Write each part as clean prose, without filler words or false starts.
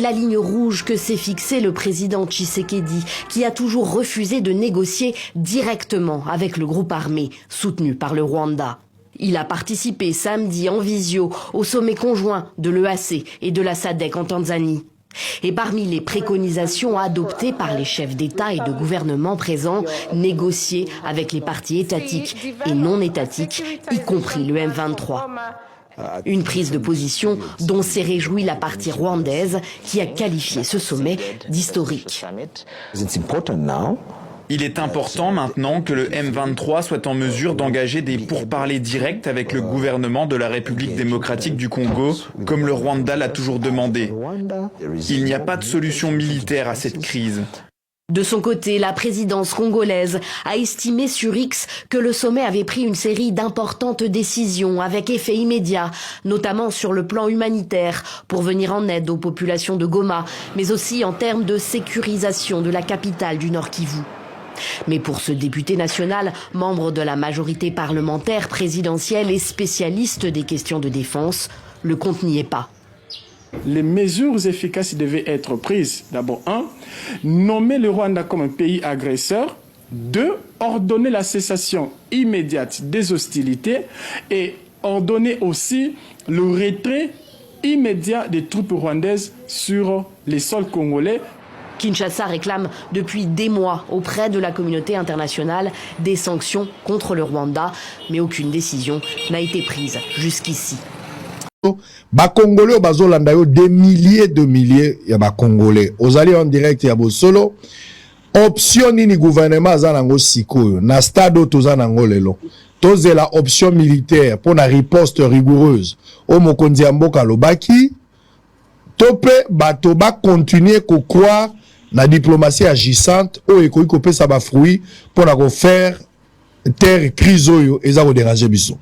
La ligne rouge que s'est fixée le président Tshisekedi, qui a toujours refusé de négocier directement avec le groupe armé soutenu par le Rwanda. Il a participé samedi en visio au sommet conjoint de l'EAC et de la SADC en Tanzanie. Et parmi les préconisations adoptées par les chefs d'État et de gouvernement présents, négocier avec les partis étatiques et non étatiques, y compris le M23. Une prise de position dont s'est réjouie la partie rwandaise qui a qualifié ce sommet d'historique. Il est important maintenant que le M23 soit en mesure d'engager des pourparlers directs avec le gouvernement de la République démocratique du Congo, comme le Rwanda l'a toujours demandé. Il n'y a pas de solution militaire à cette crise. De son côté, la présidence congolaise a estimé sur X que le sommet avait pris une série d'importantes décisions avec effet immédiat, notamment sur le plan humanitaire, pour venir en aide aux populations de Goma, mais aussi en termes de sécurisation de la capitale du Nord Kivu. Mais pour ce député national, membre de la majorité parlementaire, présidentielle et spécialiste des questions de défense, le compte n'y est pas. Les mesures efficaces devaient être prises. D'abord, 1, nommer le Rwanda comme un pays agresseur. 2, ordonner la cessation immédiate des hostilités et ordonner aussi le retrait immédiat des troupes rwandaises sur les sols congolais. Kinshasa réclame depuis des mois auprès de la communauté internationale des sanctions contre le Rwanda, mais aucune décision n'a été prise jusqu'ici. Congolais bazolanda yo des milliers ya ba Congolais ozali en direct ya bosolo option nini gouvernement azanango sikoyo na stade tozanango lelo tozela option militaire pour la riposte rigoureuse au mokonzi ya mboka lobaki tope bato ba continuer ko croire na diplomatie agissante o ekoki kopesa ba fruit pour na ko faire terre crise oyo eza ko déranger biso.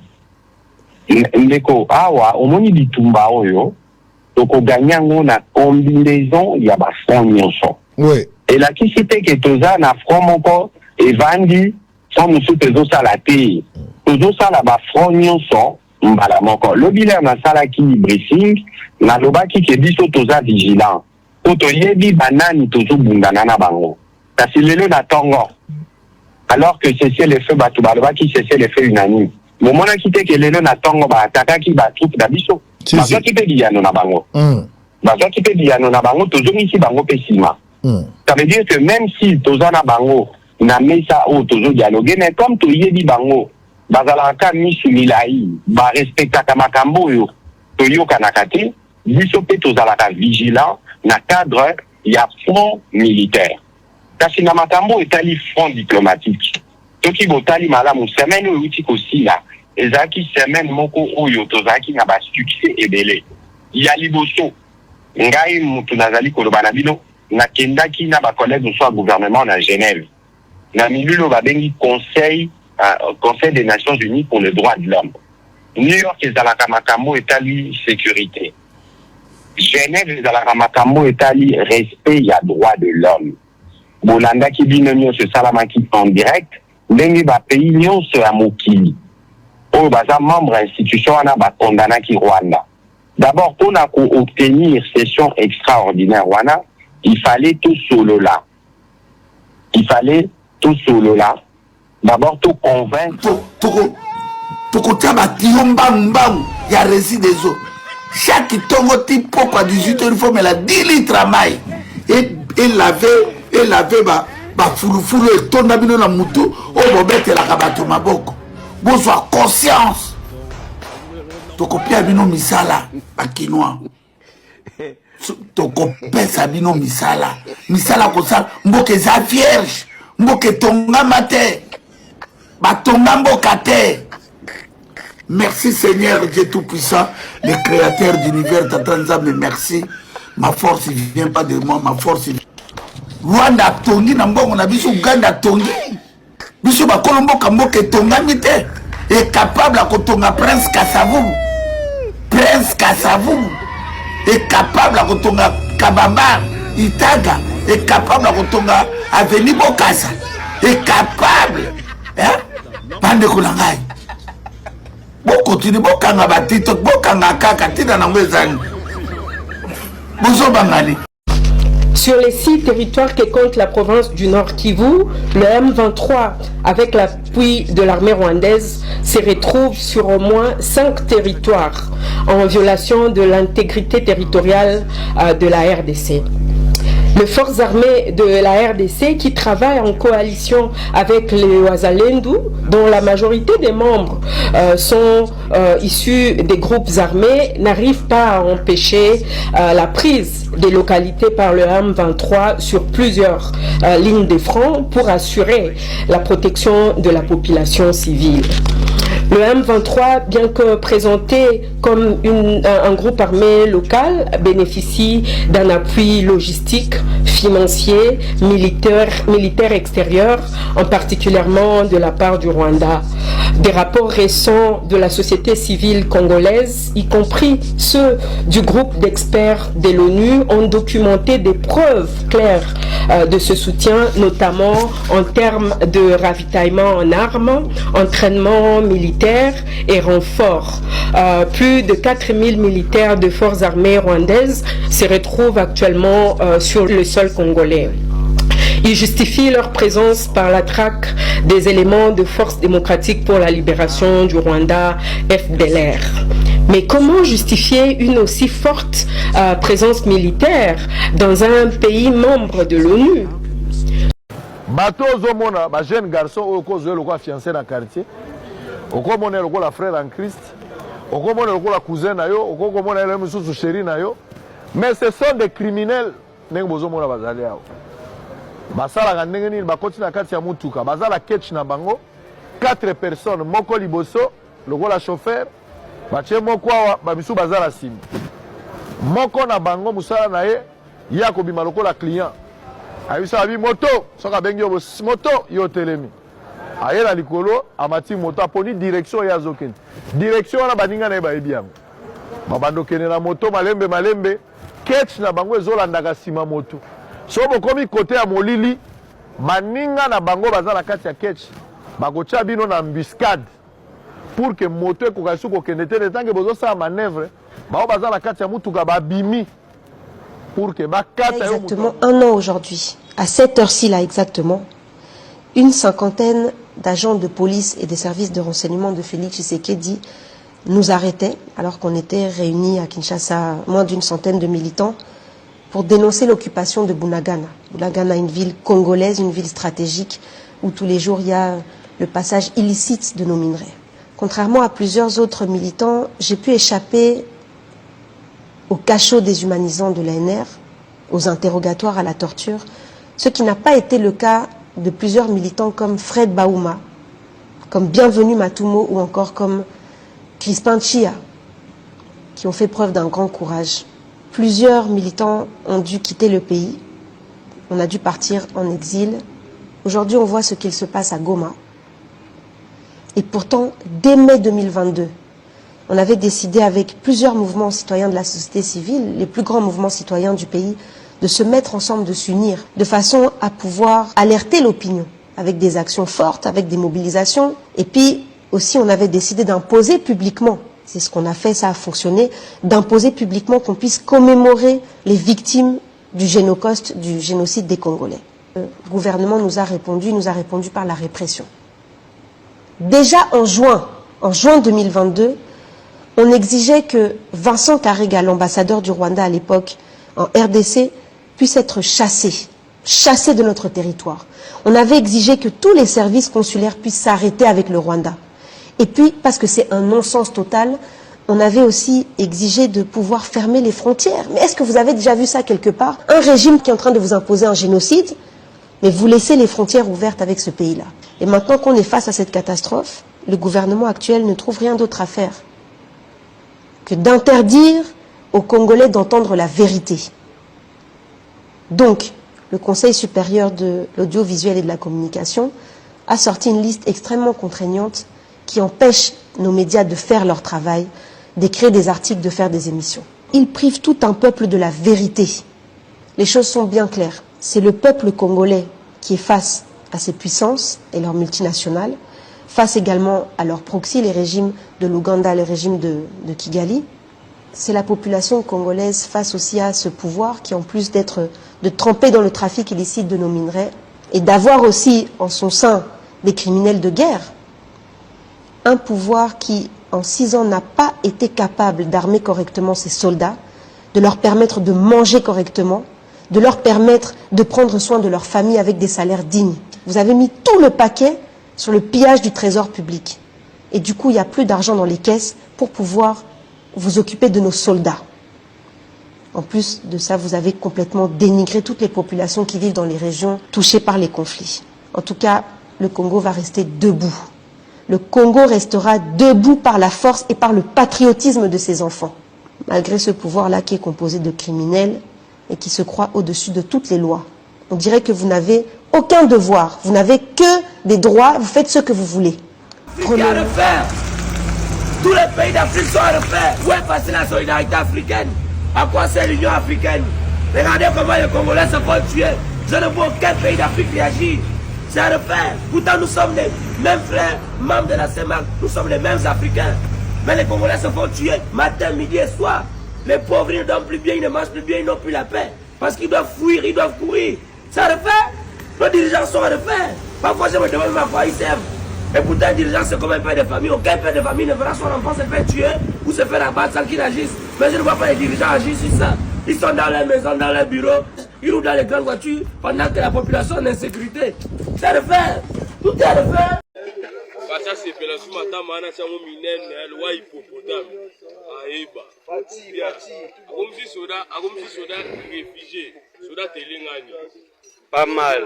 Ndeko awa omoni bitumba oyo toko ganyango na combinaison ya ba front nyonso. Oui. Et la qui cité que toza na front moko evandi sans musu tezo sala te. Tozo sala ba front nyonso mbala moko. Le bilan na sala ki briefing na lobaki ke biso toza vigilant. Poto yebi banani tozo bundana na bango. Kasi lelo na tongo. Alors que c'est le feu batu balobaki c'est le feu unanime. Moment quitté que les na tongo ba ataka ki ba troupe d'abiso ba qui peut dire non na bango ba qui peut dire non na bango toujours ici bango pesima ça veut dire que même si tozana bango na mesa o toujours dialoguer mais comme to yebi bango bazala ka misu milai ba respecta kamakambo yo to yo kanakati biso pe tozala ka vigilant na cadre ya front militaire kasi na makambo etali front diplomatique. Toki botali malamu semaine outi kosi la ezaki semaine moko oyo tozaki na ba succès ebele ya liboso ngai mutu nazali koloba na bino na kendaki na ba collègues soit gouvernement na Genève na milulo ba bengi conseil des Nations Unies pour le droit de l'homme. New York ezalaka makambo etali sécurité, Genève ezalaka makambo etali respect ya droit de l'homme. Bolanda ki bino nyonso salamaki en direct ndenge ba pays nyonso ya mokili oyo baza membre institution wana bakondana ki Rwanda. D'abord pour obtenir session extraordinaire wana il fallait tout solo là. D'abord tout convaincre toko taba tiomba mbang ya rési des eaux. Chaque tongo type pourquoi 18 heures il faut mettre la 10 litres à maille et laver ba fulufulu et ton abino na mutu o bobete la kabato maboko bonsoir conscience toko pia bino misala bakinois toko pesa bino misala ko sala mboke za vierge mboke tonga mate batonga mboka te. Merci Seigneur Dieu Tout-Puissant, le créateur d'univers, mais merci. Ma force ne vient pas de moi, ma force Rwanda tongi na mbongo na biso Uganda tongi biso ba kolombo kamboke tonga mite est capable à kotonga Prince Kasavubu est capable à kotonga Kabamba Itaga est capable à kotonga Avenue Bokassa est capable bande kulangai boko tini bokanga batito bokanga kaka tina na ngwezani bozo bangani Sur les 6 territoires que compte la province du Nord Kivu, le M23, avec l'appui de l'armée rwandaise, se retrouve sur au moins 5 territoires en violation de l'intégrité territoriale de la RDC. Les forces armées de la RDC qui travaillent en coalition avec les Wazalendo, dont la majorité des membres sont issus des groupes armés, n'arrivent pas à empêcher la prise des localités par le M23 sur plusieurs lignes de front pour assurer la protection de la population civile. Le M23, bien que présenté comme un groupe armé local, bénéficie d'un appui logistique, financier, militaire extérieur, en particulièrement de la part du Rwanda. Des rapports récents de la société civile congolaise, y compris ceux du groupe d'experts de l'ONU, ont documenté des preuves claires de ce soutien, notamment en termes de ravitaillement en armes, entraînement militaire et renfort. Plus de 4000 militaires de forces armées rwandaises se retrouvent actuellement sur le sol congolais. Ils justifient leur présence par la traque des éléments de Force démocratique pour la libération du Rwanda, FDLR. Mais comment justifier une aussi forte présence militaire dans un pays membre de l'ONU? Bato ozomona ba jeune garçon oyo kozwe lokwa fiancé na quartier okomona lokola frère en Christ okomona lokola cousin na yo okomona ele mususu chéri na yo mais ce sont des criminels ndenge bozomona bazali awo basalaka ndenge nini bakoti na kati ya mutuka bazala ketch na bango 4 personnes moko liboso lokola chauffeur batie moko awa bamisu bazala nsima moko na bango musala na ye ye akobima lokola client ayebisa abi moto soki abengi yo moto yo telemi aye na likolo amati moto aponi direction ye azokende direction wana baninga na ye bayebi yango babanda okende na moto malembe ketch na bango ezolandaka nsima moto so bokomi kote ya molili baninga na bango baza na kati ya ketch bakotia bino na embuscade pour que moto ekoka su kokende te ntange bozosala manœuvre bao baza na kati ya mutuka babimi pour que bakata yo exactement un an aujourd'hui à cette heure-ci là exactement une cinquantaine d'agents de police et des services de renseignement de Félix Tshisekedi nous arrêtaient alors qu'on était réunis à Kinshasa, moins d'une centaine de militants pour dénoncer l'occupation de Bunagana. Bunagana, une ville congolaise, une ville stratégique où tous les jours il y a le passage illicite de nos minerais. Contrairement à plusieurs autres militants, j'ai pu échapper au cachot déshumanisant de l'ANR, aux interrogatoires, à la torture, ce qui n'a pas été le cas de plusieurs militants comme Fred Baouma, comme Bienvenu Matumo ou encore comme Crispin Chia, qui ont fait preuve d'un grand courage. Plusieurs militants ont dû quitter le pays, on a dû partir en exil. Aujourd'hui, on voit ce qu'il se passe à Goma. Et pourtant, dès mai 2022, on avait décidé avec plusieurs mouvements citoyens de la société civile, les plus grands mouvements citoyens du pays, de se mettre ensemble, de s'unir, de façon à pouvoir alerter l'opinion, avec des actions fortes, avec des mobilisations. Et puis aussi, on avait décidé d'imposer publiquement, c'est ce qu'on a fait, ça a fonctionné, d'imposer publiquement qu'on puisse commémorer les victimes du génocide, du génocide des Congolais. Le gouvernement nous a répondu par la répression. Déjà en juin 2022, on exigeait que Vincent Karega, l'ambassadeur du Rwanda à l'époque en RDC, puisse être chassé de notre territoire. On avait exigé que tous les services consulaires puissent s'arrêter avec le Rwanda. Et puis, parce que c'est un non-sens total, on avait aussi exigé de pouvoir fermer les frontières. Mais est-ce que vous avez déjà vu ça quelque part? Un régime qui est en train de vous imposer un génocide, mais vous laissez les frontières ouvertes avec ce pays-là. Et maintenant qu'on est face à cette catastrophe, le gouvernement actuel ne trouve rien d'autre à faire que d'interdire aux Congolais d'entendre la vérité. Donc, le Conseil supérieur de l'audiovisuel et de la communication a sorti une liste extrêmement contraignante qui empêche nos médias de faire leur travail, d'écrire des articles, de faire des émissions. Ils privent tout un peuple de la vérité. Les choses sont bien claires. C'est le peuple congolais qui est face à ces puissances et leurs multinationales, face également à leurs proxys, les régimes de l'Ouganda, le régime de Kigali, c'est la population congolaise face aussi à ce pouvoir qui, en plus de tremper dans le trafic illicite de nos minerais et d'avoir aussi en son sein des criminels de guerre, un pouvoir qui, en 6 ans, n'a pas été capable d'armer correctement ses soldats, de leur permettre de manger correctement, de leur permettre de prendre soin de leur famille avec des salaires dignes. Vous avez mis tout le paquet sur le pillage du trésor public. Et du coup, il n'y a plus d'argent dans les caisses pour pouvoir vous occuper de nos soldats. En plus de ça, vous avez complètement dénigré toutes les populations qui vivent dans les régions touchées par les conflits. En tout cas, le Congo va rester debout. Le Congo restera debout par la force et par le patriotisme de ses enfants. Malgré ce pouvoir-là qui est composé de criminels et qui se croit au-dessus de toutes les lois. On dirait que vous n'avez aucun devoir, vous n'avez que des droits, vous faites ce que vous voulez. Prenez à refaire. Tous les pays d'Afrique sont à refaire. Où est passée la solidarité africaine? À quoi sert l'Union africaine? Regardez comment les Congolais se font tuer. Je ne vois aucun pays d'Afrique réagir. C'est à refaire. Pourtant nous sommes les mêmes frères, membres de la CEMAC. Nous sommes les mêmes Africains. Mais les Congolais se font tuer matin, midi et soir. Les pauvres ils ne dorment plus bien, ils ne mangent plus bien, ils n'ont plus la paix. Parce qu'ils doivent fuir, ils doivent courir. C'est à refaire. Nos dirigeants sont à refaire. Parfois je me demande à quoi ils servent. Et pourtant, un dirigeant, c'est comme un père de famille. Aucun père de famille ne verra son enfant se faire tuer ou se faire abattre sans qu'il agisse. Mais je ne vois pas les dirigeants agir sur ça. Ils sont dans leur maison, dans leur bureau. Ils roulent dans les grandes voitures pendant que la population est en insécurité. C'est à refaire. Tout est à refaire. Pas mal.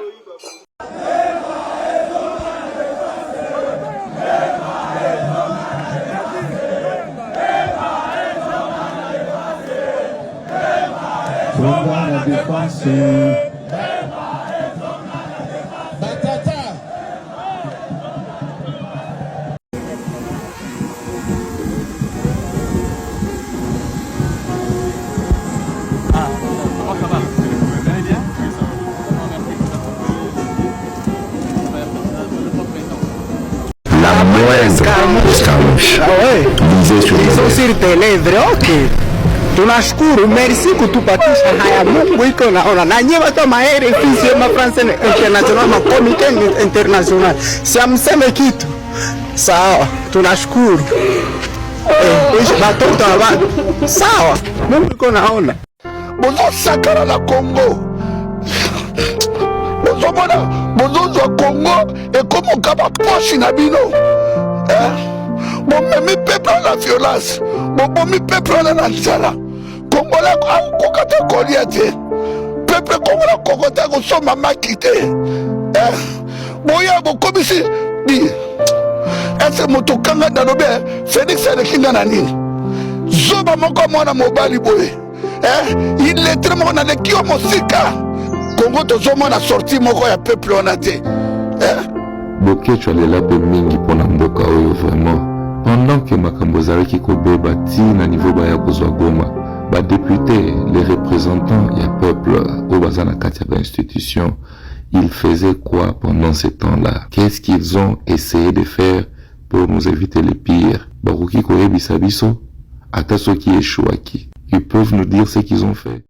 Ils sont sur tes lèvres, ok. Tunashukuru, merci kutupatisha haya Mungu iko naona. Na nyie watu wa RFI ma France International ma Comité International. Siamseme kitu. Sawa, tunashukuru. Batoto wa watu. Sawa, Mungu iko naona. Bozo sakara la Congo. Bozo bona, bozo wa Congo et comme kaba poche na bino. Bon, mais peuple la violence, bon, mais peuple la nzala. Congolais, kokata koliate. Peuple congolais, kokata kosoma makite. Boya, bon, comme ici, dit. Est-ce que motokanga danobe, Félix Alekinga nani? Zoba moko mwana mobali boye. Il est très mon avec qui mosika. Congo to zomo na sorti moko ya peuple onate. Boke tu allais là de mingi pour mboka oyo vraiment. Pendant que makambo ezalaki kobeba ti na niveau baya kozwa Goma, députés, les représentants ya peuple oyo baza na kati ya institution, ils faisaient quoi pendant ces temps-là? Qu'est-ce qu'ils ont essayé de faire pour nous éviter le pire? Baruki koyebisa biso ata soki échouaki. Ils peuvent nous dire ce qu'ils ont fait.